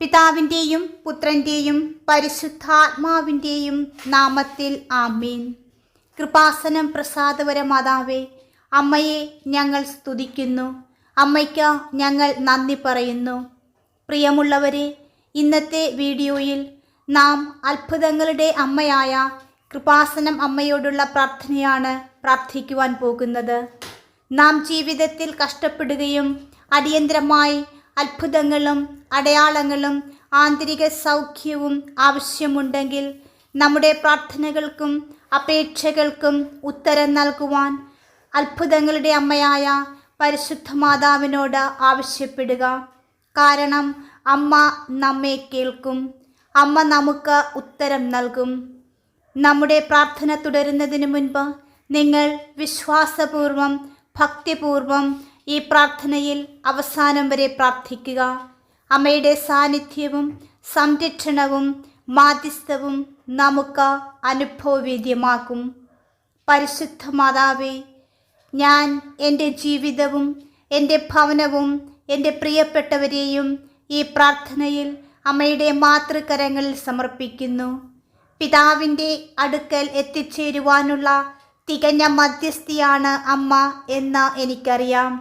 പിതാവിൻ്റെയും പുത്രൻ്റെയും പരിശുദ്ധാത്മാവിൻ്റെയും നാമത്തിൽ ആമീൻ. കൃപാസനം പ്രസാദവര മാതാവേ, അമ്മയെ ഞങ്ങൾ സ്തുതിക്കുന്നു. അമ്മയ്ക്ക് ഞങ്ങൾ നന്ദി പറയുന്നു. പ്രിയമുള്ളവരെ, ഇന്നത്തെ വീഡിയോയിൽ നാം അത്ഭുതങ്ങളുടെ അമ്മയായ കൃപാസനം അമ്മയോടുള്ള പ്രാർത്ഥനയാണ് പ്രാർത്ഥിക്കുവാൻ പോകുന്നത്. നാം ജീവിതത്തിൽ കഷ്ടപ്പെടുകയും അടിയന്തരമായി അത്ഭുതങ്ങളും അടയാളങ്ങളും ആന്തരിക സൗഖ്യവും ആവശ്യമുണ്ടെങ്കിൽ നമ്മുടെ പ്രാർത്ഥനകൾക്കും അപേക്ഷകൾക്കും ഉത്തരം നൽകുവാൻ അത്ഭുതങ്ങളുടെ അമ്മയായ പരിശുദ്ധ മാതാവിനോട് ആവശ്യപ്പെടുക. കാരണം അമ്മ നമ്മെ കേൾക്കും. അമ്മ നമുക്ക് ഉത്തരം നൽകും. നമ്മുടെ പ്രാർത്ഥന തുടരുന്നതിന് മുൻപ് നിങ്ങൾ വിശ്വാസപൂർവം ഭക്തിപൂർവം ഈ പ്രാർത്ഥനയിൽ അവസാനം വരെ പ്രാർത്ഥിക്കുക. അമ്മയുടെ സാന്നിധ്യവും സംരക്ഷണവും മാധ്യസ്ഥവും നമുക്ക് അനുഭവവേദ്യമാക്കും. പരിശുദ്ധ മാതാവേ, ഞാൻ എൻ്റെ ജീവിതവും എൻ്റെ ഭവനവും എൻ്റെ പ്രിയപ്പെട്ടവരെയും ഈ പ്രാർത്ഥനയിൽ അമ്മയുടെ മാതൃകരങ്ങളിൽ സമർപ്പിക്കുന്നു. പിതാവിൻ്റെ അടുക്കൽ എത്തിച്ചേരുവാനുള്ള തികഞ്ഞ മധ്യസ്ഥയാണ് അമ്മ എന്ന് എനിക്കറിയാം.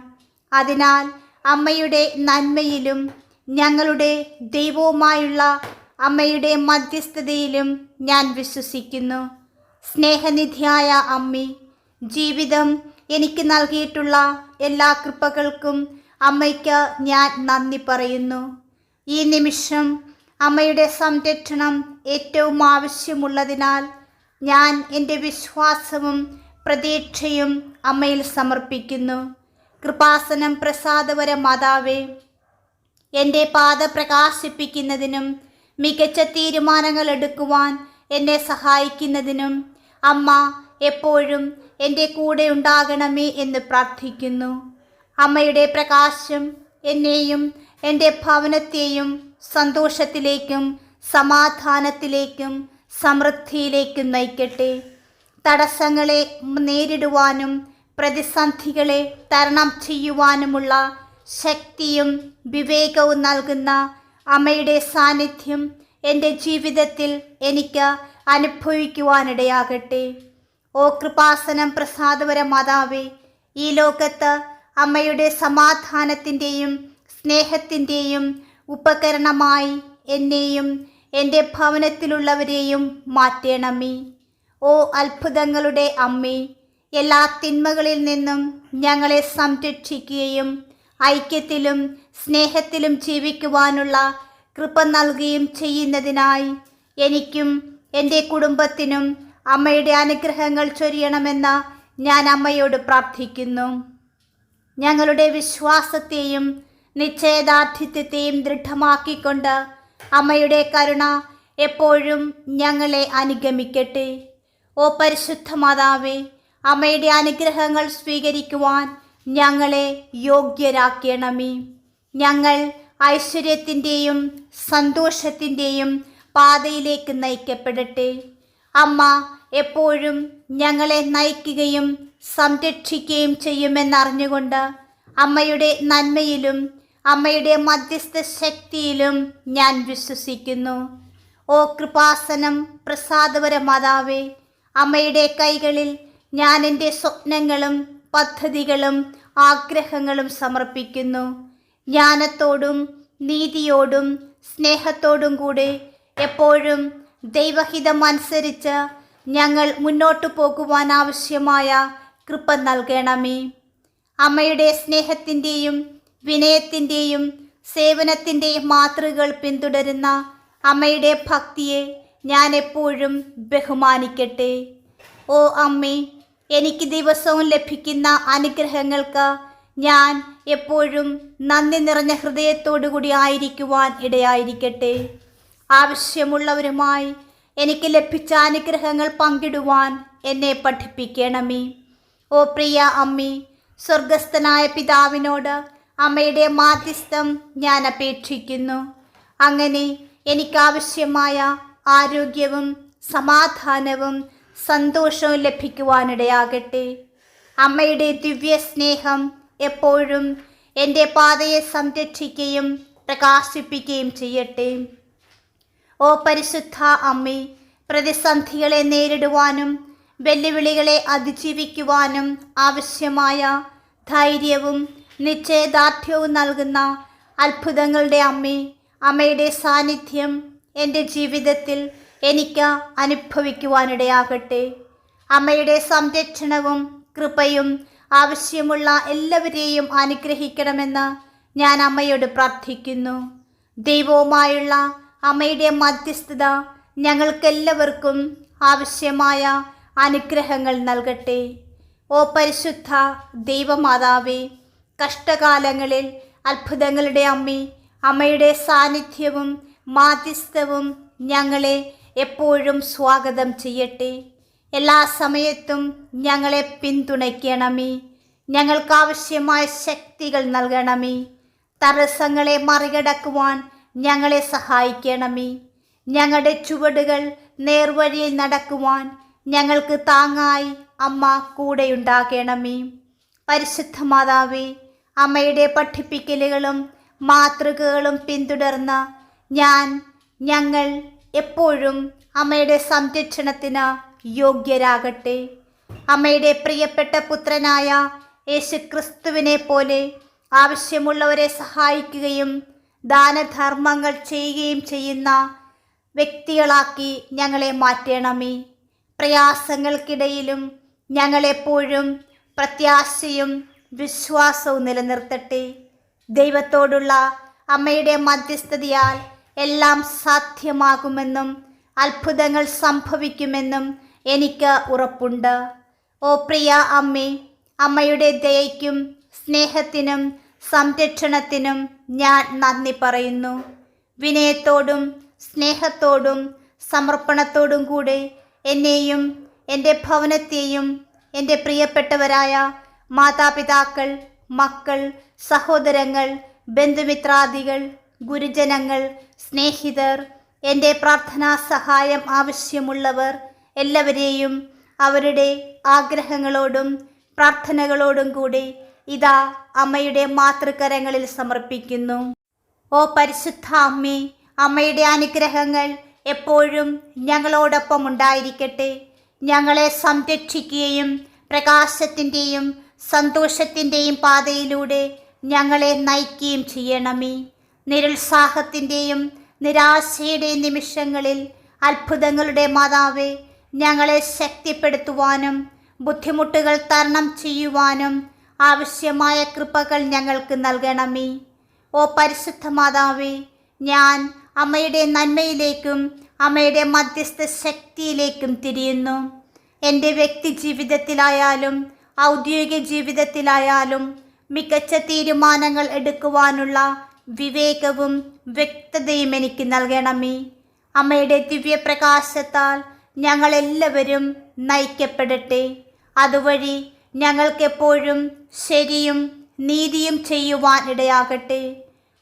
അതിനാൽ അമ്മയുടെ നന്മയിലും ഞങ്ങളുടെ ദൈവവുമായുള്ള അമ്മയുടെ മധ്യസ്ഥതയിലും ഞാൻ വിശ്വസിക്കുന്നു. സ്നേഹനിധിയായ അമ്മേ, ജീവിതം എനിക്ക് നൽകിയിട്ടുള്ള എല്ലാ കൃപകൾക്കും അമ്മയ്ക്ക് ഞാൻ നന്ദി പറയുന്നു. ഈ നിമിഷം അമ്മയുടെ സംരക്ഷണം ഏറ്റവും ആവശ്യമുള്ളതിനാൽ ഞാൻ എൻ്റെ വിശ്വാസവും പ്രതീക്ഷയും അമ്മയിൽ സമർപ്പിക്കുന്നു. കൃപാസനം പ്രസാദവര മാതാവേ, എൻ്റെ പാത പ്രകാശിപ്പിക്കുന്നതിനും മികച്ച തീരുമാനങ്ങൾ എടുക്കുവാൻ എന്നെ സഹായിക്കുന്നതിനും അമ്മ എപ്പോഴും എൻ്റെ കൂടെ ഉണ്ടാകണമേ എന്ന് പ്രാർത്ഥിക്കുന്നു. അമ്മയുടെ പ്രകാശം എന്നെയും എൻ്റെ ഭവനത്തെയും സന്തോഷത്തിലേക്കും സമാധാനത്തിലേക്കും സമൃദ്ധിയിലേക്കും നയിക്കട്ടെ. തടസ്സങ്ങളെ നേരിടുവാനും പ്രതിസന്ധികളെ തരണം ചെയ്യുവാനുമുള്ള ശക്തിയും വിവേകവും നൽകുന്ന അമ്മയുടെ സാന്നിധ്യം എൻ്റെ ജീവിതത്തിൽ എനിക്ക് അനുഭവിക്കുവാനിടയാകട്ടെ. ഓ കൃപാസനം പ്രസാദവര മാതാവേ, ഈ ലോകത്ത് അമ്മയുടെ സമാധാനത്തിൻ്റെയും സ്നേഹത്തിൻ്റെയും ഉപകരണമായി എന്നെയും എൻ്റെ ഭവനത്തിലുള്ളവരെയും മാറ്റണമേ. ഓ അത്ഭുതങ്ങളുടെ അമ്മേ, എല്ലാ തിന്മകളിൽ നിന്നും ഞങ്ങളെ സംരക്ഷിക്കുകയും ഐക്യത്തിലും സ്നേഹത്തിലും ജീവിക്കുവാനുള്ള കൃപ നൽകുകയും ചെയ്യുന്നതിനായി എനിക്കും എൻ്റെ കുടുംബത്തിനും അമ്മയുടെ അനുഗ്രഹങ്ങൾ ചൊരിയണമെന്ന് ഞാൻ അമ്മയോട് പ്രാർത്ഥിക്കുന്നു. ഞങ്ങളുടെ വിശ്വാസത്തെയും നിശ്ചയദാർഢ്യത്തെയും ദൃഢമാക്കിക്കൊണ്ട് അമ്മയുടെ കരുണ എപ്പോഴും ഞങ്ങളെ അനുഗമിക്കട്ടെ. ഓ പരിശുദ്ധ മാതാവേ, അമ്മയുടെ അനുഗ്രഹങ്ങൾ സ്വീകരിക്കുവാൻ ഞങ്ങളെ യോഗ്യരാക്കണമേ. ഞങ്ങൾ ഐശ്വര്യത്തിൻ്റെയും സന്തോഷത്തിൻ്റെയും പാതയിലേക്ക് നയിക്കപ്പെടട്ടെ. അമ്മ എപ്പോഴും ഞങ്ങളെ നയിക്കുകയും സംരക്ഷിക്കുകയും ചെയ്യുമെന്നറിഞ്ഞുകൊണ്ട് അമ്മയുടെ നന്മയിലും അമ്മയുടെ മധ്യസ്ഥ ശക്തിയിലും ഞാൻ വിശ്വസിക്കുന്നു. ഓ കൃപാസനം പ്രസാദവര മാതാവേ, അമ്മയുടെ കൈകളിൽ ഞാൻ എൻ്റെ സ്വപ്നങ്ങളും പദ്ധതികളും ആഗ്രഹങ്ങളും സമർപ്പിക്കുന്നു. ജ്ഞാനത്തോടും നീതിയോടും സ്നേഹത്തോടും കൂടെ എപ്പോഴും ദൈവഹിതം അനുസരിച്ച് ഞങ്ങൾ മുന്നോട്ടു പോകുവാൻ ആവശ്യമായ കൃപ നൽകണമേ. അമ്മയുടെ സ്നേഹത്തിൻ്റെയും വിനയത്തിൻ്റെയും സേവനത്തിൻ്റെയും മാതൃകകൾ പിന്തുടരുന്ന അമ്മയുടെ ഭക്തിയെ ഞാൻ എപ്പോഴും ബഹുമാനിക്കട്ടെ. ഓ അമ്മേ, എനിക്ക് ദിവസവും ലഭിക്കുന്ന അനുഗ്രഹങ്ങൾക്ക് ഞാൻ എപ്പോഴും നന്ദി നിറഞ്ഞ ഹൃദയത്തോടു കൂടി ആയിരിക്കുവാൻ ഇടയായിരിക്കട്ടെ. ആവശ്യമുള്ളവരുമായി എനിക്ക് ലഭിച്ച അനുഗ്രഹങ്ങൾ പങ്കിടുവാൻ എന്നെ പഠിപ്പിക്കണമേ. ഓ പ്രിയ അമ്മേ, സ്വർഗസ്ഥനായ പിതാവിനോട് അമ്മയുടെ മാധ്യസ്ഥം ഞാൻ അപേക്ഷിക്കുന്നു. അങ്ങനെ എനിക്കാവശ്യമായ ആരോഗ്യവും സമാധാനവും സന്തോഷവും ലഭിക്കുവാനിടയാകട്ടെ. അമ്മയുടെ ദിവ്യ സ്നേഹം എപ്പോഴും എൻ്റെ പാതയെ സംരക്ഷിക്കുകയും പ്രകാശിപ്പിക്കുകയും ചെയ്യട്ടെ. ഓ പരിശുദ്ധ അമ്മേ, പ്രതിസന്ധികളെ നേരിടുവാനും വെല്ലുവിളികളെ അതിജീവിക്കുവാനും ആവശ്യമായ ധൈര്യവും നിശ്ചയദാർഢ്യവും നൽകുന്ന അത്ഭുതങ്ങളുടെ അമ്മേ, അമ്മയുടെ സാന്നിധ്യം എൻ്റെ ജീവിതത്തിൽ എനിക്ക് അനുഭവിക്കുവാനിടയാകട്ടെ. അമ്മയുടെ സംരക്ഷണവും കൃപയും ആവശ്യമുള്ള എല്ലാവരെയും അനുഗ്രഹിക്കണമെന്ന് ഞാൻ അമ്മയോട് പ്രാർത്ഥിക്കുന്നു. ദൈവവുമായുള്ള അമ്മയുടെ മധ്യസ്ഥത ഞങ്ങൾക്കെല്ലാവർക്കും ആവശ്യമായ അനുഗ്രഹങ്ങൾ നൽകട്ടെ. ഓ പരിശുദ്ധ ദൈവമാതാവേ, കഷ്ടകാലങ്ങളിൽ അത്ഭുതങ്ങളുടെ അമ്മേ, അമ്മയുടെ സാന്നിധ്യവും മാധ്യസ്ഥവും ഞങ്ങളെ എപ്പോഴും സ്വാഗതം ചെയ്യട്ടെ. എല്ലാ സമയത്തും ഞങ്ങളെ പിന്തുണയ്ക്കണമേ. ഞങ്ങൾക്കാവശ്യമായ ശക്തികൾ നൽകണമേ. തടസ്സങ്ങളെ മറികടക്കുവാൻ ഞങ്ങളെ സഹായിക്കണമേ. ഞങ്ങളുടെ ചുവടുകൾ നേർവഴിയിൽ നടക്കുവാൻ ഞങ്ങൾക്ക് താങ്ങായി അമ്മ കൂടെയുണ്ടാകണമേ. പരിശുദ്ധ മാതാവേ, അമ്മയുടെ പഠിപ്പിക്കലുകളും മാതൃകകളും പിന്തുടർന്ന് ഞങ്ങൾ എപ്പോഴും അമ്മയുടെ സംരക്ഷണത്തിന് യോഗ്യരാകട്ടെ. അമ്മയുടെ പ്രിയപ്പെട്ട പുത്രനായ യേശുക്രിസ്തുവിനെ പോലെ ആവശ്യമുള്ളവരെ സഹായിക്കുകയും ദാനധർമ്മങ്ങൾ ചെയ്യുകയും ചെയ്യുന്ന വ്യക്തികളാക്കി ഞങ്ങളെ മാറ്റണമേ. പ്രയാസങ്ങൾക്കിടയിലും ഞങ്ങളെപ്പോഴും പ്രത്യാശയും വിശ്വാസവും നിലനിർത്തട്ടെ. ദൈവത്തോടുള്ള അമ്മയുടെ മധ്യസ്ഥതയാൽ എല്ലാം സാധ്യമാകുമെന്നും അത്ഭുതങ്ങൾ സംഭവിക്കുമെന്നും എനിക്ക് ഉറപ്പുണ്ട്. ഓ പ്രിയ അമ്മേ, അമ്മയുടെ ദയയ്ക്കും സ്നേഹത്തിനും സംരക്ഷണത്തിനും ഞാൻ നന്ദി പറയുന്നു. വിനയത്തോടും സ്നേഹത്തോടും സമർപ്പണത്തോടും കൂടെ എന്നെയും എൻ്റെ ഭവനത്തെയും എൻ്റെ പ്രിയപ്പെട്ടവരായ മാതാപിതാക്കൾ, മക്കൾ, സഹോദരങ്ങൾ, ബന്ധുമിത്രാദികൾ, ഗുരുജനങ്ങൾ, സ്നേഹിതർ, എൻ്റെ പ്രാർത്ഥനാ സഹായം ആവശ്യമുള്ളവർ എല്ലാവരെയും അവരുടെ ആഗ്രഹങ്ങളോടും പ്രാർത്ഥനകളോടും കൂടി ഇതാ അമ്മയുടെ മാതൃകരങ്ങളിൽ സമർപ്പിക്കുന്നു. ഓ പരിശുദ്ധ അമ്മേ, അമ്മയുടെ അനുഗ്രഹങ്ങൾ എപ്പോഴും ഞങ്ങളോടൊപ്പം ഉണ്ടായിരിക്കട്ടെ. ഞങ്ങളെ സംരക്ഷിക്കുകയും പ്രകാശത്തിൻ്റെയും സന്തോഷത്തിൻ്റെയും പാതയിലൂടെ ഞങ്ങളെ നയിക്കുകയും ചെയ്യണമേ. നിരുത്സാഹത്തിൻ്റെയും നിരാശയുടെയും നിമിഷങ്ങളിൽ അത്ഭുതങ്ങളുടെ മാതാവേ, ഞങ്ങളെ ശക്തിപ്പെടുത്തുവാനും ബുദ്ധിമുട്ടുകൾ തരണം ചെയ്യുവാനും ആവശ്യമായ കൃപകൾ ഞങ്ങൾക്ക് നൽകണമേ. ഓ പരിശുദ്ധ മാതാവേ, ഞാൻ അമ്മയുടെ നന്മയിലേക്കും അമ്മയുടെ മധ്യസ്ഥ ശക്തിയിലേക്കും തിരിയുന്നു. എൻ്റെ വ്യക്തി ജീവിതത്തിലായാലും ഔദ്യോഗിക ജീവിതത്തിലായാലും മികച്ച തീരുമാനങ്ങൾ എടുക്കുവാനുള്ള വിവേകവും വ്യക്തതയും എനിക്ക് നൽകണമേ. അമ്മയുടെ ദിവ്യപ്രകാശത്താൽ ഞങ്ങളെല്ലാവരും നയിക്കപ്പെടട്ടെ. അതുവഴി ഞങ്ങൾക്കെപ്പോഴും ശരിയും നീതിയും ചെയ്യുവാൻ ഇടയാകട്ടെ.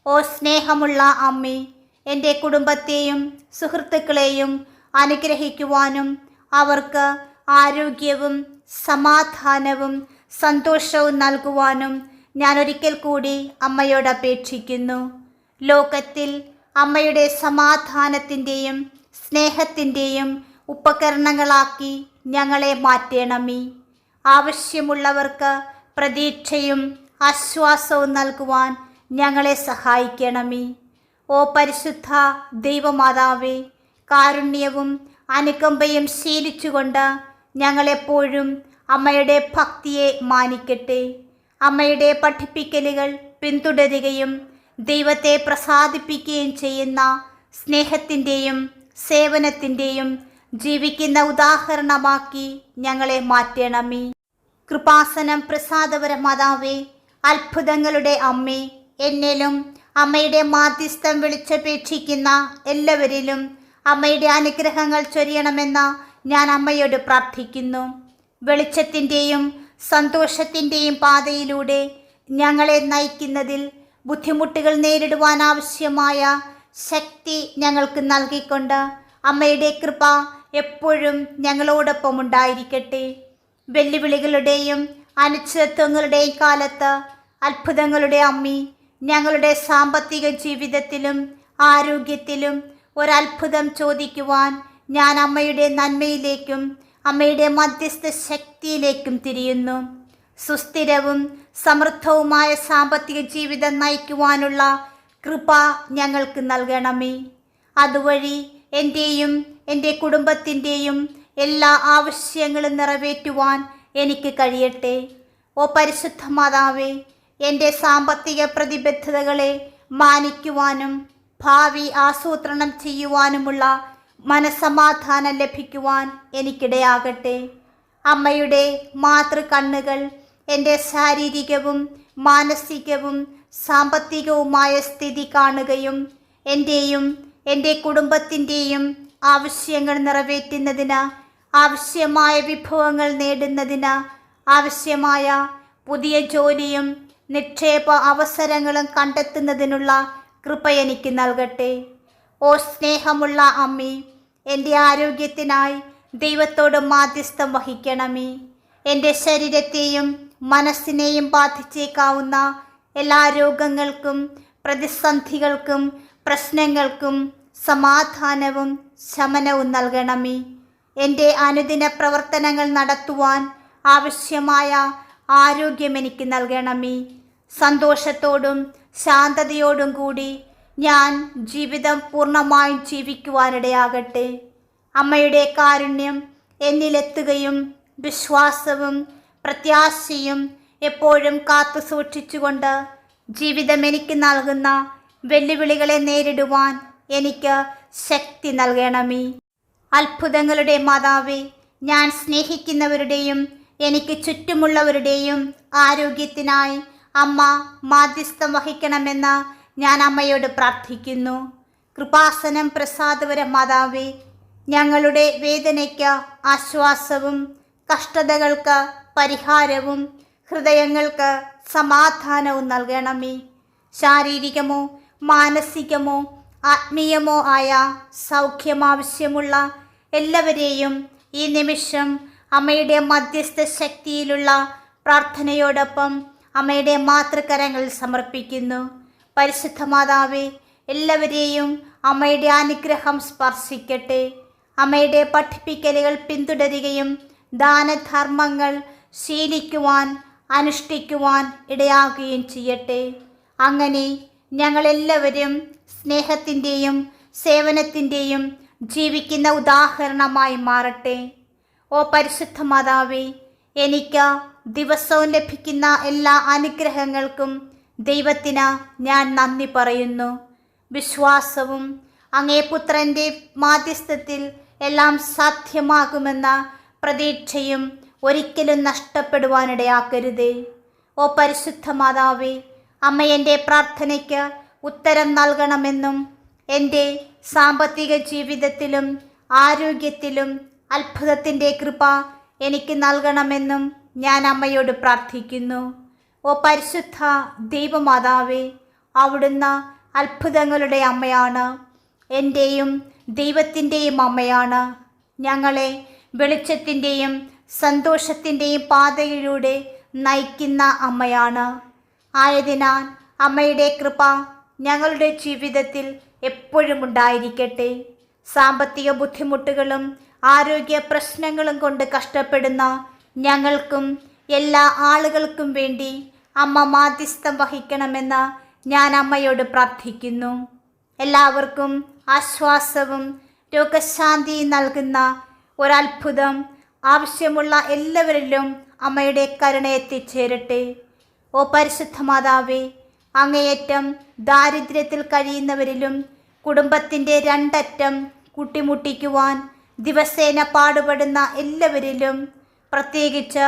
ഓ സ്നേഹമുള്ള അമ്മേ, എൻ്റെ കുടുംബത്തെയും സുഹൃത്തുക്കളെയും അനുഗ്രഹിക്കുവാനും അവർക്ക് ആരോഗ്യവും സമാധാനവും സന്തോഷവും നൽകുവാനും ഞാൻ ഒരിക്കൽ കൂടി അമ്മയോട് അപേക്ഷിക്കുന്നു. ലോകത്തിൽ അമ്മയുടെ സമാധാനത്തിൻ്റെയും സ്നേഹത്തിൻ്റെയും ഉപകരണങ്ങളാക്കി ഞങ്ങളെ മാറ്റണമേ. ആവശ്യമുള്ളവർക്ക് പ്രതീക്ഷയും ആശ്വാസവും നൽകുവാൻ ഞങ്ങളെ സഹായിക്കണമേ. ഓ പരിശുദ്ധ ദൈവമാതാവേ, കാരുണ്യവും അനുകമ്പയും ശീലിച്ചുകൊണ്ട് ഞങ്ങളെപ്പോഴും അമ്മയുടെ ഭക്തിയെ മാനിക്കട്ടെ. അമ്മയുടെ പഠിപ്പിക്കലുകൾ പിന്തുടരുകയും ദൈവത്തെ പ്രസാദിപ്പിക്കുകയും ചെയ്യുന്ന സ്നേഹത്തിൻ്റെയും സേവനത്തിൻ്റെയും ജീവിക്കുന്ന ഉദാഹരണമാക്കി ഞങ്ങളെ മാറ്റണമേ. കൃപാസനം പ്രസാദപര മാതാവേ, അത്ഭുതങ്ങളുടെ അമ്മേ, എന്നിലും അമ്മയുടെ മാധ്യസ്ഥം വിളിച്ചപേക്ഷിക്കുന്ന എല്ലാവരിലും അമ്മയുടെ അനുഗ്രഹങ്ങൾ ചൊരിയണമെന്ന് ഞാൻ അമ്മയോട് പ്രാർത്ഥിക്കുന്നു. വെളിച്ചത്തിൻ്റെയും സന്തോഷത്തിൻ്റെയും പാതയിലൂടെ ഞങ്ങളെ നയിക്കുന്നതിൽ ബുദ്ധിമുട്ടുകൾ നേരിടുവാൻ ആവശ്യമായ ശക്തി ഞങ്ങൾക്ക് നൽകിക്കൊണ്ട് അമ്മയുടെ കൃപ എപ്പോഴും ഞങ്ങളോടൊപ്പം ഉണ്ടായിരിക്കട്ടെ. വെല്ലുവിളികളുടെയും അനിശ്ചിതത്വങ്ങളുടെയും കാലത്ത് അത്ഭുതങ്ങളുടെ അമ്മി, ഞങ്ങളുടെ സാമ്പത്തിക ജീവിതത്തിലും ആരോഗ്യത്തിലും ഒരത്ഭുതം ചോദിക്കുവാൻ ഞാൻ അമ്മയുടെ നന്മയിലേക്കും അമ്മയുടെ മധ്യസ്ഥ ശക്തിയിലേക്കും തിരിയുന്നു. സുസ്ഥിരവും സമൃദ്ധവുമായ സാമ്പത്തിക ജീവിതം നയിക്കുവാനുള്ള കൃപ ഞങ്ങൾക്ക് നൽകണമേ. അതുവഴി എൻ്റെയും എൻ്റെ കുടുംബത്തിൻ്റെയും എല്ലാ ആവശ്യങ്ങളും നിറവേറ്റുവാൻ എനിക്ക് കഴിയട്ടെ. ഓ പരിശുദ്ധ മാതാവേ, എൻ്റെ സാമ്പത്തിക പ്രതിബദ്ധതകളെ മാനിക്കുവാനും ഭാവി ആസൂത്രണം ചെയ്യുവാനുമുള്ള മനസ്സമാധാനം ലഭിക്കുവാൻ എനിക്കിടയാകട്ടെ. അമ്മയുടെ മാതൃകണ്ണുകൾ എൻ്റെ ശാരീരികവും മാനസികവും സാമ്പത്തികവുമായ സ്ഥിതി കാണുകയും എൻ്റെയും എൻ്റെ കുടുംബത്തിൻ്റെയും ആവശ്യങ്ങൾ നിറവേറ്റുന്നതിന്, ആവശ്യമായ വിഭവങ്ങൾ നേടുന്നതിന്, ആവശ്യമായ പുതിയ ജോലിയും നിക്ഷേപ അവസരങ്ങളും കണ്ടെത്തുന്നതിനുള്ള കൃപ എനിക്ക് നൽകട്ടെ. ഓ സ്നേഹമുള്ള അമ്മേ, എൻ്റെ ആരോഗ്യത്തിനായി ദൈവത്തോട് മാധ്യസ്ഥം വഹിക്കണമേ. എൻ്റെ ശരീരത്തെയും മനസ്സിനെയും ബാധിച്ചേക്കാവുന്ന എല്ലാ രോഗങ്ങൾക്കും പ്രതിസന്ധികൾക്കും പ്രശ്നങ്ങൾക്കും സമാധാനവും ശമനവും നൽകണമേ. എൻ്റെ അനുദിന പ്രവർത്തനങ്ങൾ നടത്തുവാൻ ആവശ്യമായ ആരോഗ്യം എനിക്ക് നൽകണമേ. സന്തോഷത്തോടും ശാന്തതയോടും കൂടി ഞാൻ ജീവിതം പൂർണ്ണമായും ജീവിക്കുവാനിടയാകട്ടെ. അമ്മയുടെ കാരുണ്യം എന്നിലെത്തുകയും വിശ്വാസവും പ്രത്യാശയും എപ്പോഴും കാത്തു സൂക്ഷിച്ചുകൊണ്ട് ജീവിതം എനിക്ക് നൽകുന്ന വെല്ലുവിളികളെ നേരിടുവാൻ എനിക്ക് ശക്തി നൽകണമേ. അത്ഭുതങ്ങളുടെ മാതാവേ, ഞാൻ സ്നേഹിക്കുന്നവരുടെയും എനിക്ക് ചുറ്റുമുള്ളവരുടെയും ആരോഗ്യത്തിനായി അമ്മ മാധ്യസ്ഥം വഹിക്കണമെന്ന് ഞാൻ അമ്മയോട് പ്രാർത്ഥിക്കുന്നു. കൃപാസനം പ്രസാദപര മാതാവേ, ഞങ്ങളുടെ വേദനയ്ക്ക് ആശ്വാസവും കഷ്ടതകൾക്ക് പരിഹാരവും ഹൃദയങ്ങൾക്ക് സമാധാനവും നൽകണമേ. ശാരീരികമോ മാനസികമോ ആത്മീയമോ ആയ സൗഖ്യം ആവശ്യമുള്ള എല്ലാവരെയും ഈ നിമിഷം അമ്മയുടെ മധ്യസ്ഥ ശക്തിയിലുള്ള പ്രാർത്ഥനയോടൊപ്പം അമ്മയുടെ മാതൃകരങ്ങളിൽ സമർപ്പിക്കുന്നു. പരിശുദ്ധ മാതാവേ, എല്ലാവരെയും അമ്മയുടെ അനുഗ്രഹം സ്പർശിക്കട്ടെ. അമ്മയുടെ പഠിപ്പിക്കലുകൾ പിന്തുടരുകയും ദാനധർമ്മങ്ങൾ ശീലിക്കുവാൻ അനുഷ്ഠിക്കുവാൻ ഇടയാകുകയും ചെയ്യട്ടെ. അങ്ങനെ ഞങ്ങളെല്ലാവരും സ്നേഹത്തിൻ്റെയും സേവനത്തിൻ്റെയും ജീവിക്കുന്ന ഉദാഹരണമായി മാറട്ടെ. ഓ പരിശുദ്ധ മാതാവേ, എനിക്ക് ദിവസവും ലഭിക്കുന്ന എല്ലാ അനുഗ്രഹങ്ങൾക്കും ദൈവത്തിന് ഞാൻ നന്ദി പറയുന്നു. വിശ്വാസവും അങ്ങേ പുത്രൻ്റെ മാധ്യസ്ഥത്തിൽ എല്ലാം സാധ്യമാകുമെന്ന പ്രതീക്ഷയും ഒരിക്കലും നഷ്ടപ്പെടുവാനിടയാക്കരുതേ. ഓ പരിശുദ്ധ മാതാവേ, അമ്മ എൻ്റെ പ്രാർത്ഥനയ്ക്ക് ഉത്തരം നൽകണമെന്നും എൻ്റെ സാമ്പത്തിക ജീവിതത്തിലും ആരോഗ്യത്തിലും അത്ഭുതത്തിൻ്റെ കൃപ എനിക്ക് നൽകണമെന്നും ഞാൻ അമ്മയോട് പ്രാർത്ഥിക്കുന്നു. ഓ പരിശുദ്ധ ദൈവമാതാവേ, അവിടുന്ന് അത്ഭുതങ്ങളുടെ അമ്മയാണ്, എൻ്റെയും ദൈവത്തിൻ്റെയും അമ്മയാണ്. ഞങ്ങളെ വെളിച്ചത്തിൻ്റെയും സന്തോഷത്തിൻ്റെയും പാതയിലൂടെ നയിക്കുന്ന അമ്മയാണ്. ആയതിനാൽ അമ്മയുടെ കൃപ ഞങ്ങളുടെ ജീവിതത്തിൽ എപ്പോഴും ഉണ്ടായിരിക്കട്ടെ. സാമ്പത്തിക ബുദ്ധിമുട്ടുകളും ആരോഗ്യ പ്രശ്നങ്ങളും കൊണ്ട് കഷ്ടപ്പെടുന്ന ഞങ്ങൾക്കും എല്ലാ ആളുകൾക്കും വേണ്ടി അമ്മ മാധ്യസ്ഥം വഹിക്കണമെന്ന് ഞാൻ അമ്മയോട് പ്രാർത്ഥിക്കുന്നു. എല്ലാവർക്കും ആശ്വാസവും രോഗശാന്തിയും നൽകുന്ന ഒരത്ഭുതം ആവശ്യമുള്ള എല്ലാവരിലും അമ്മയുടെ കരുണ എത്തിച്ചേരട്ടെ. ഓ പരിശുദ്ധ മാതാവേ, അങ്ങേയറ്റം ദാരിദ്ര്യത്തിൽ കഴിയുന്നവരിലും കുടുംബത്തിൻ്റെ രണ്ടറ്റം കൂട്ടിമുട്ടിക്കുവാൻ ദിവസേന പാടുപെടുന്ന എല്ലാവരിലും, പ്രത്യേകിച്ച്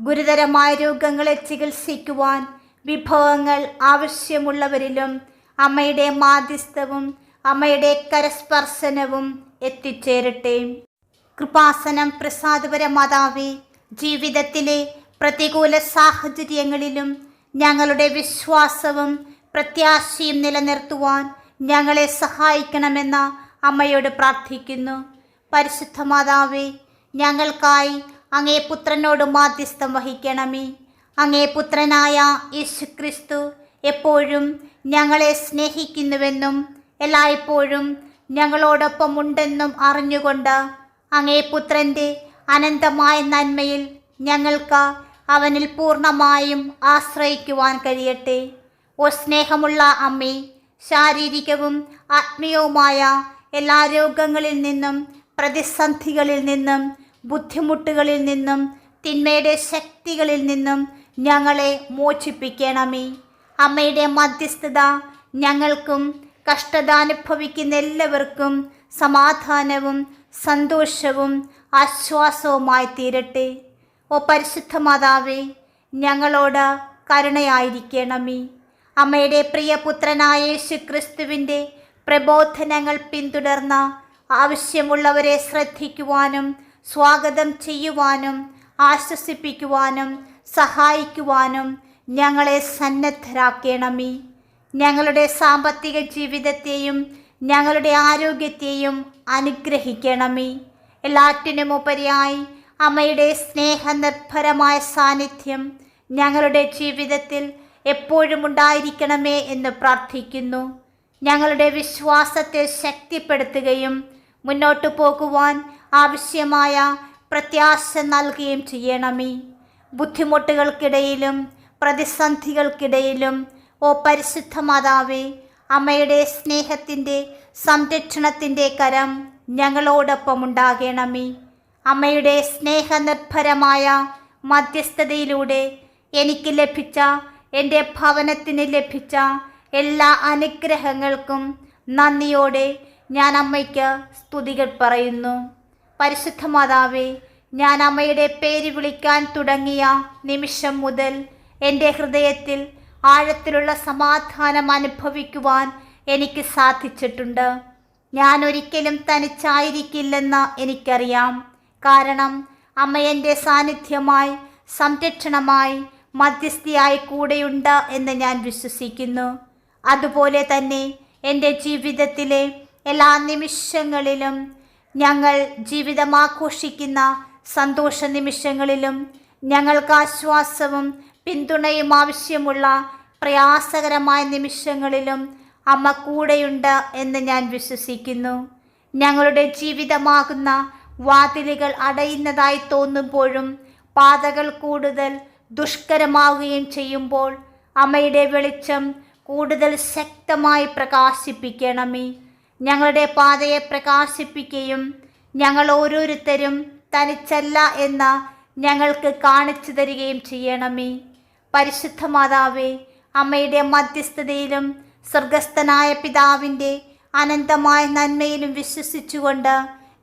ഗുരുതരമായ രോഗങ്ങളെ ചികിത്സിക്കുവാൻ വിഭവങ്ങൾ ആവശ്യമുള്ളവരിലും അമ്മയുടെ മാധ്യസ്ഥവും അമ്മയുടെ കരസ്പർശനവും എത്തിച്ചേരട്ടെ. കൃപാസനം പ്രസാദപര മാതാവേ, ജീവിതത്തിലെ പ്രതികൂല സാഹചര്യങ്ങളിലും ഞങ്ങളുടെ വിശ്വാസവും പ്രത്യാശയും നിലനിർത്തുവാൻ ഞങ്ങളെ സഹായിക്കണമെന്ന് അമ്മയോട് പ്രാർത്ഥിക്കുന്നു. പരിശുദ്ധ മാതാവേ, ഞങ്ങൾക്കായി അങ്ങേ പുത്രനോട് മാധ്യസ്ഥം വഹിക്കണമേ. അങ്ങേ പുത്രനായ യേശുക്രിസ്തു എപ്പോഴും ഞങ്ങളെ സ്നേഹിക്കുന്നുവെന്നും എല്ലായ്പ്പോഴും ഞങ്ങളോടൊപ്പം ഉണ്ടെന്നും അറിഞ്ഞുകൊണ്ട് അങ്ങേ പുത്രൻ്റെ അനന്തമായ നന്മയിൽ ഞങ്ങൾക്ക് അവനിൽ പൂർണ്ണമായും ആശ്രയിക്കുവാൻ കഴിയട്ടെ. ഓ സ്നേഹമുള്ള അമ്മേ, ശാരീരികവും ആത്മീയവുമായ എല്ലാ രോഗങ്ങളിൽ നിന്നും, പ്രതിസന്ധികളിൽ നിന്നും, ബുദ്ധിമുട്ടുകളിൽ നിന്നും, തിന്മയുടെ ശക്തികളിൽ നിന്നും ഞങ്ങളെ മോചിപ്പിക്കണമേ. അമ്മയുടെ മധ്യസ്ഥത ഞങ്ങൾക്കും കഷ്ടത അനുഭവിക്കുന്ന എല്ലാവർക്കും സമാധാനവും സന്തോഷവും ആശ്വാസവുമായി തീരട്ടെ. ഓ പരിശുദ്ധ മാതാവേ, ഞങ്ങളോട് കരുണയായിരിക്കണമേ. അമ്മയുടെ പ്രിയപുത്രനായ യേശുക്രിസ്തുവിൻ്റെ പ്രബോധനങ്ങൾ പിന്തുടർന്ന ആവശ്യമുള്ളവരെ ശ്രദ്ധിക്കുവാനും സ്വാഗതം ചെയ്യുവാനും ആശ്വസിപ്പിക്കുവാനും സഹായിക്കുവാനും ഞങ്ങളെ സന്നദ്ധരാക്കണമേ. ഞങ്ങളുടെ സാമ്പത്തിക ജീവിതത്തെയും ഞങ്ങളുടെ ആരോഗ്യത്തെയും അനുഗ്രഹിക്കണമേ. എല്ലാറ്റിനുമുപരിയായി അമ്മയുടെ സ്നേഹനിർഭരമായ സാന്നിധ്യം ഞങ്ങളുടെ ജീവിതത്തിൽ എപ്പോഴും ഉണ്ടായിരിക്കണമേ എന്ന് പ്രാർത്ഥിക്കുന്നു. ഞങ്ങളുടെ വിശ്വാസത്തെ ശക്തിപ്പെടുത്തുകയും മുന്നോട്ടു പോകുവാൻ ആവശ്യമായ പ്രത്യാശ നൽകുകയും ചെയ്യണമേ. ബുദ്ധിമുട്ടുകൾക്കിടയിലും പ്രതിസന്ധികൾക്കിടയിലും ഓ പരിശുദ്ധ മാതാവേ, അമ്മയുടെ സ്നേഹത്തിൻ്റെ സംരക്ഷണത്തിൻ്റെ കരം ഞങ്ങളോടൊപ്പം ഉണ്ടാകണമേ. അമ്മയുടെ സ്നേഹനിർഭരമായ മധ്യസ്ഥതയിലൂടെ എനിക്ക് ലഭിച്ച, എൻ്റെ ഭവനത്തിന് ലഭിച്ച എല്ലാ അനുഗ്രഹങ്ങൾക്കും നന്ദിയോടെ ഞാൻ അമ്മയ്ക്ക് സ്തുതികൾ പറയുന്നു. പരിശുദ്ധ മാതാവേ, ഞാൻ അമ്മയുടെ പേര് വിളിക്കാൻ തുടങ്ങിയ നിമിഷം മുതൽ എൻ്റെ ഹൃദയത്തിൽ ആഴത്തിലുള്ള സമാധാനം അനുഭവിക്കുവാൻ എനിക്ക് സാധിച്ചിട്ടുണ്ട്. ഞാൻ ഒരിക്കലും തനിച്ചായിരിക്കില്ലെന്ന് എനിക്കറിയാം. കാരണം അമ്മ എൻ്റെ സാന്നിധ്യമായി, സംരക്ഷണമായി, മധ്യസ്ഥയായി കൂടെയുണ്ട് എന്ന് ഞാൻ വിശ്വസിക്കുന്നു. അതുപോലെ തന്നെ എൻ്റെ ജീവിതത്തിലെ എല്ലാ നിമിഷങ്ങളിലും, ഞങ്ങൾ ജീവിതം ആഘോഷിക്കുന്ന സന്തോഷ നിമിഷങ്ങളിലും, ഞങ്ങൾക്ക് ആശ്വാസവും പിന്തുണയും ആവശ്യമുള്ള പ്രയാസകരമായ നിമിഷങ്ങളിലും അമ്മ കൂടെയുണ്ട് എന്ന് ഞാൻ വിശ്വസിക്കുന്നു. ഞങ്ങളുടെ ജീവിതമാകുന്ന വാതിലുകൾ അടയുന്നതായി തോന്നുമ്പോഴും പാതകൾ കൂടുതൽ ദുഷ്കരമാവുകയും ചെയ്യുമ്പോൾ അമ്മയുടെ വെളിച്ചം കൂടുതൽ ശക്തമായി പ്രകാശിപ്പിക്കണമേ. ഞങ്ങളുടെ പാതയെ പ്രകാശിപ്പിക്കുകയും ഞങ്ങൾ ഓരോരുത്തരും തനിച്ചല്ല എന്ന് ഞങ്ങൾക്ക് കാണിച്ചു തരികയും ചെയ്യണമേ. പരിശുദ്ധ മാതാവേ, അമ്മയുടെ മധ്യസ്ഥതയിലും സ്വർഗസ്ഥനായ പിതാവിൻ്റെ അനന്തമായ നന്മയിലും വിശ്വസിച്ചുകൊണ്ട്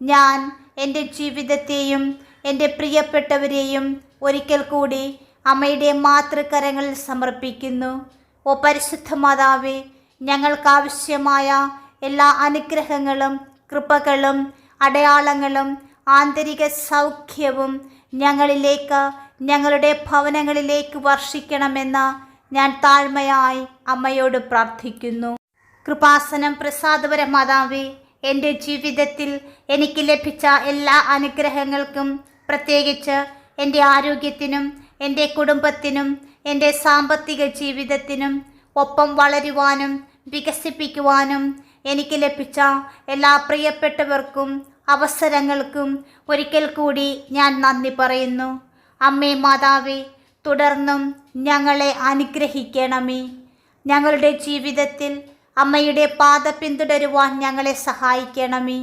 ഞാൻ എൻ്റെ ജീവിതത്തെയും എൻ്റെ പ്രിയപ്പെട്ടവരെയും ഒരിക്കൽ കൂടി അമ്മയുടെ മാതൃകരങ്ങളിൽ സമർപ്പിക്കുന്നു. ഓ പരിശുദ്ധ മാതാവേ, ഞങ്ങൾക്കാവശ്യമായ എല്ലാ അനുഗ്രഹങ്ങളും കൃപകളും അടയാളങ്ങളും ആന്തരിക സൗഖ്യവും ഞങ്ങളിലേക്ക്, ഞങ്ങളുടെ ഭവനങ്ങളിലേക്ക് വർഷിക്കണമെന്ന് ഞാൻ താഴ്മയായി അമ്മയോട് പ്രാർത്ഥിക്കുന്നു. കൃപാസനം പ്രസാദപര മാതാവേ, എൻ്റെ ജീവിതത്തിൽ എനിക്ക് ലഭിച്ച എല്ലാ അനുഗ്രഹങ്ങൾക്കും, പ്രത്യേകിച്ച് എൻ്റെ ആരോഗ്യത്തിനും എൻ്റെ കുടുംബത്തിനും എൻ്റെ സാമ്പത്തിക ജീവിതത്തിനും ഒപ്പം വളരുവാനും വികസിപ്പിക്കുവാനും എനിക്ക് ലഭിച്ച എല്ലാ പ്രിയപ്പെട്ടവർക്കും അവസരങ്ങൾക്കും ഒരിക്കൽ കൂടി ഞാൻ നന്ദി പറയുന്നു. അമ്മേ മാതാവേ, തുടർന്നും ഞങ്ങളെ അനുഗ്രഹിക്കണമേ. ഞങ്ങളുടെ ജീവിതത്തിൽ അമ്മയുടെ പാത പിന്തുടരുവാൻ ഞങ്ങളെ സഹായിക്കണമേ.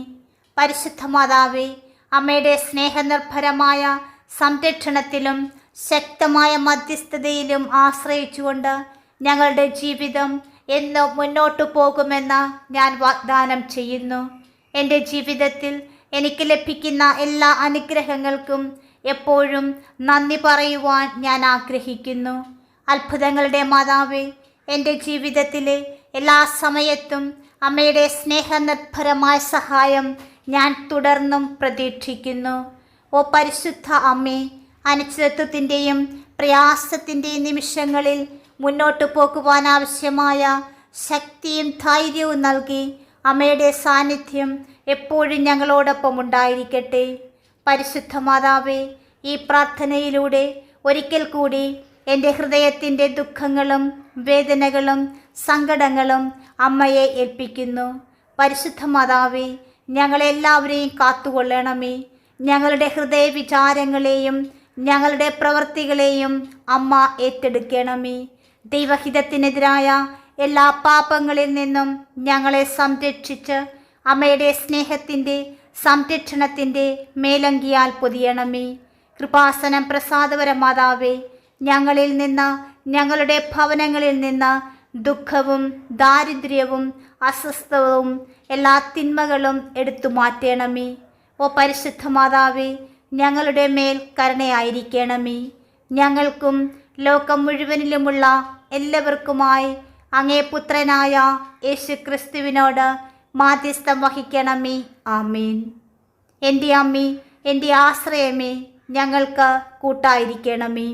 പരിശുദ്ധ മാതാവേ, അമ്മയുടെ സ്നേഹനിർഭരമായ സംരക്ഷണത്തിലും ശക്തമായ മധ്യസ്ഥതയിലും ആശ്രയിച്ചുകൊണ്ട് ഞങ്ങളുടെ ജീവിതം എന്നും മുന്നോട്ടു പോകുമെന്ന് ഞാൻ വാഗ്ദാനം ചെയ്യുന്നു. എൻ്റെ ജീവിതത്തിൽ എനിക്ക് ലഭിക്കുന്ന എല്ലാ അനുഗ്രഹങ്ങൾക്കും എപ്പോഴും നന്ദി പറയുവാൻ ഞാൻ ആഗ്രഹിക്കുന്നു. അത്ഭുതങ്ങളുടെ മാതാവേ, എൻ്റെ ജീവിതത്തിലെ എല്ലാ സമയത്തും അമ്മയുടെ സ്നേഹനിർഭരമായ സഹായം ഞാൻ തുടർന്നും പ്രതീക്ഷിക്കുന്നു. ഓ പരിശുദ്ധ അമ്മേ, അനിശ്ചിതത്വത്തിൻ്റെയും പ്രയാസത്തിൻ്റെയും നിമിഷങ്ങളിൽ മുന്നോട്ടു പോകുവാൻ ആവശ്യമായ ശക്തിയും ധൈര്യവും നൽകി അമ്മയുടെ സാന്നിധ്യം എപ്പോഴും ഞങ്ങളോടൊപ്പം ഉണ്ടായിരിക്കട്ടെ. പരിശുദ്ധ മാതാവേ, ഈ പ്രാർത്ഥനയിലൂടെ ഒരിക്കൽ കൂടി എൻ്റെ ഹൃദയത്തിൻ്റെ ദുഃഖങ്ങളും വേദനകളും സങ്കടങ്ങളും അമ്മയെ ഏൽപ്പിക്കുന്നു. പരിശുദ്ധ മാതാവേ, ഞങ്ങളെല്ലാവരെയും കാത്തുകൊള്ളണമേ. ഞങ്ങളുടെ ഹൃദയ വിചാരങ്ങളെയും ഞങ്ങളുടെ പ്രവൃത്തികളെയും അമ്മ ഏറ്റെടുക്കണമേ. ദൈവഹിതത്തിനെതിരായ എല്ലാ പാപങ്ങളിൽ നിന്നും ഞങ്ങളെ സംരക്ഷിച്ച് അമ്മയുടെ സ്നേഹത്തിൻ്റെ സംരക്ഷണത്തിൻ്റെ മേലങ്കിയാൽ പൊതിയണമേ. കൃപാസനം പ്രസാദപര മാതാവേ, ഞങ്ങളിൽ നിന്ന്, ഞങ്ങളുടെ ഭവനങ്ങളിൽ നിന്ന് ദുഃഖവും ദാരിദ്ര്യവും അസ്വസ്ഥവും എല്ലാ തിന്മകളും എടുത്തു മാറ്റണമേ. ഓ പരിശുദ്ധ മാതാവേ, ഞങ്ങളുടെ മേൽ കരുണയായിരിക്കണമേ. ഞങ്ങൾക്കും ലോകം മുഴുവനിലുമുള്ള എല്ലാവർക്കുമായി അങ്ങേ പുത്രനായ യേശു ക്രിസ്തുവിനോട് മാധ്യസ്ഥം വഹിക്കണമേ. ആമേൻ. എൻ്റെ അമ്മേ, എൻ്റെ ആശ്രയമേ, ഞങ്ങൾക്ക് കൂട്ടായിരിക്കണമേ.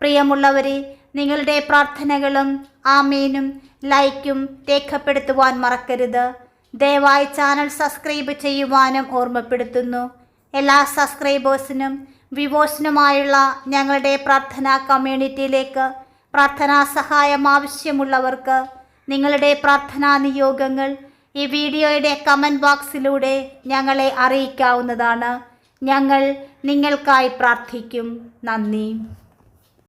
പ്രിയമുള്ളവരെ, നിങ്ങളുടെ പ്രാർത്ഥനകളും ആമേനും ലൈക്കും രേഖപ്പെടുത്തുവാൻ മറക്കരുത്. ദയവായി ചാനൽ സബ്സ്ക്രൈബ് ചെയ്യുവാനും ഓർമ്മപ്പെടുത്തുന്നു. എല്ലാ സബ്സ്ക്രൈബേഴ്സിനും വ്യൂവേഴ്സിനുമായുള്ള ഞങ്ങളുടെ പ്രാർത്ഥനാ കമ്മ്യൂണിറ്റിയിലേക്ക് പ്രാർത്ഥനാ സഹായം ആവശ്യമുള്ളവർക്ക് നിങ്ങളുടെ പ്രാർത്ഥനാ നിയോഗങ്ങൾ ഈ വീഡിയോയുടെ കമൻറ്റ് ബോക്സിലൂടെ ഞങ്ങളെ അറിയിക്കാവുന്നതാണ്. ഞങ്ങൾ നിങ്ങൾക്കായി പ്രാർത്ഥിക്കും. നന്ദി.